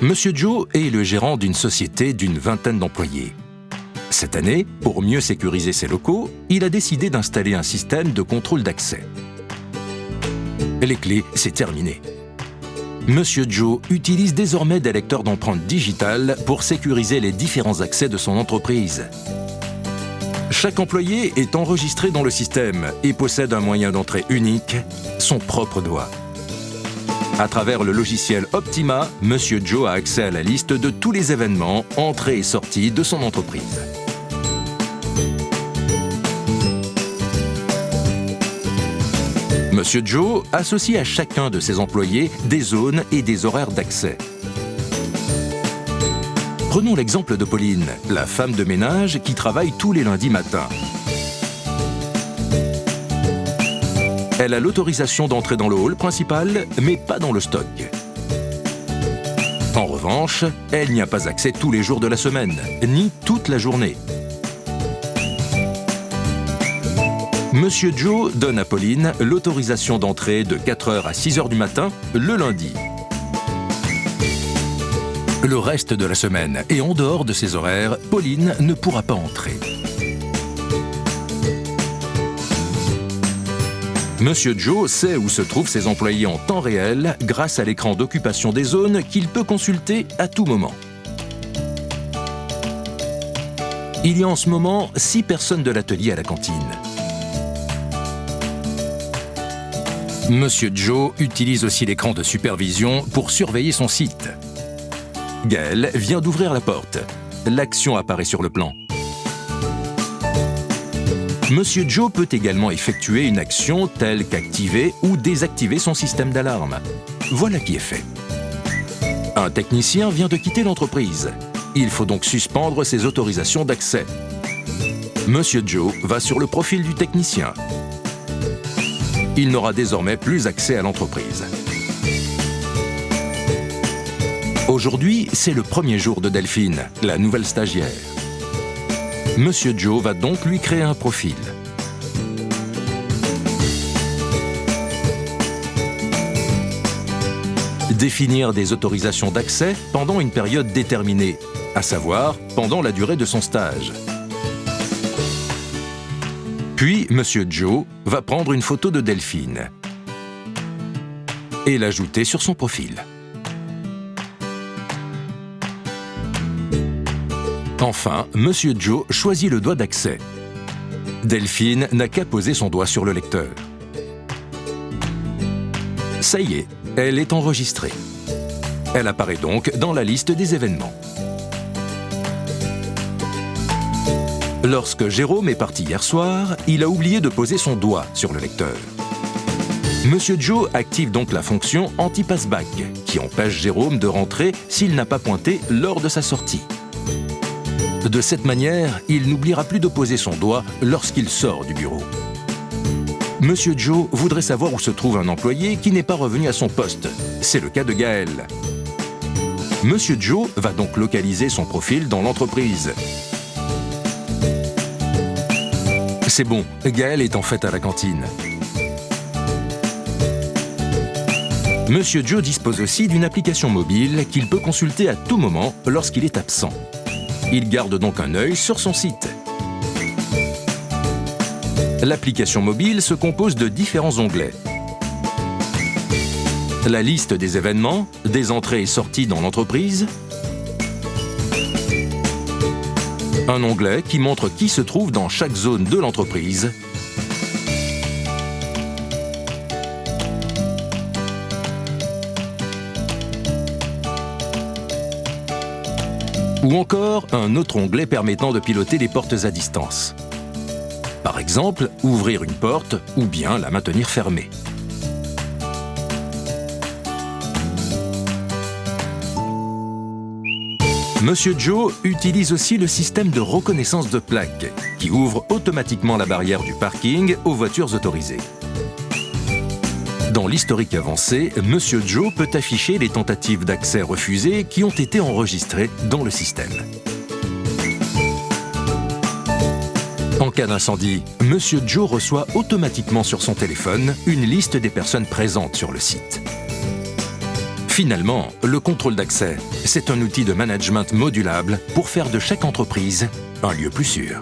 Monsieur Joe est le gérant d'une société d'une vingtaine d'employés. Cette année, pour mieux sécuriser ses locaux, il a décidé d'installer un système de contrôle d'accès. Les clés, c'est terminé. Monsieur Joe utilise désormais des lecteurs d'empreintes digitales pour sécuriser les différents accès de son entreprise. Chaque employé est enregistré dans le système et possède un moyen d'entrée unique, son propre doigt. À travers le logiciel Optima, Monsieur Joe a accès à la liste de tous les événements, entrées et sorties de son entreprise. Monsieur Joe associe à chacun de ses employés des zones et des horaires d'accès. Prenons l'exemple de Pauline, la femme de ménage qui travaille tous les lundis matins. Elle a l'autorisation d'entrer dans le hall principal, mais pas dans le stock. En revanche, elle n'y a pas accès tous les jours de la semaine, ni toute la journée. Monsieur Joe donne à Pauline l'autorisation d'entrée de 4h à 6h du matin, le lundi. Le reste de la semaine et en dehors de ces horaires, Pauline ne pourra pas entrer. Monsieur Joe sait où se trouvent ses employés en temps réel grâce à l'écran d'occupation des zones qu'il peut consulter à tout moment. Il y a en ce moment 6 personnes de l'atelier à la cantine. Monsieur Joe utilise aussi l'écran de supervision pour surveiller son site. Gaël vient d'ouvrir la porte. L'action apparaît sur le plan. Monsieur Joe peut également effectuer une action telle qu'activer ou désactiver son système d'alarme. Voilà qui est fait. Un technicien vient de quitter l'entreprise. Il faut donc suspendre ses autorisations d'accès. Monsieur Joe va sur le profil du technicien. Il n'aura désormais plus accès à l'entreprise. Aujourd'hui, c'est le premier jour de Delphine, la nouvelle stagiaire. Monsieur Joe va donc lui créer un profil. Définir des autorisations d'accès pendant une période déterminée, à savoir pendant la durée de son stage. Puis, Monsieur Joe va prendre une photo de Delphine et l'ajouter sur son profil. Enfin, Monsieur Joe choisit le doigt d'accès. Delphine n'a qu'à poser son doigt sur le lecteur. Ça y est, elle est enregistrée. Elle apparaît donc dans la liste des événements. Lorsque Jérôme est parti hier soir, il a oublié de poser son doigt sur le lecteur. Monsieur Joe active donc la fonction anti-passback, qui empêche Jérôme de rentrer s'il n'a pas pointé lors de sa sortie. De cette manière, il n'oubliera plus de poser son doigt lorsqu'il sort du bureau. Monsieur Joe voudrait savoir où se trouve un employé qui n'est pas revenu à son poste. C'est le cas de Gaël. Monsieur Joe va donc localiser son profil dans l'entreprise. C'est bon, Gaël est en fait à la cantine. Monsieur Joe dispose aussi d'une application mobile qu'il peut consulter à tout moment lorsqu'il est absent. Il garde donc un œil sur son site. L'application mobile se compose de différents onglets. La liste des événements, des entrées et sorties dans l'entreprise. Un onglet qui montre qui se trouve dans chaque zone de l'entreprise. Ou encore un autre onglet permettant de piloter les portes à distance. Par exemple, ouvrir une porte ou bien la maintenir fermée. Monsieur Joe utilise aussi le système de reconnaissance de plaques qui ouvre automatiquement la barrière du parking aux voitures autorisées. Dans l'historique avancé, Monsieur Joe peut afficher les tentatives d'accès refusées qui ont été enregistrées dans le système. En cas d'incendie, Monsieur Joe reçoit automatiquement sur son téléphone une liste des personnes présentes sur le site. Finalement, le contrôle d'accès, c'est un outil de management modulable pour faire de chaque entreprise un lieu plus sûr.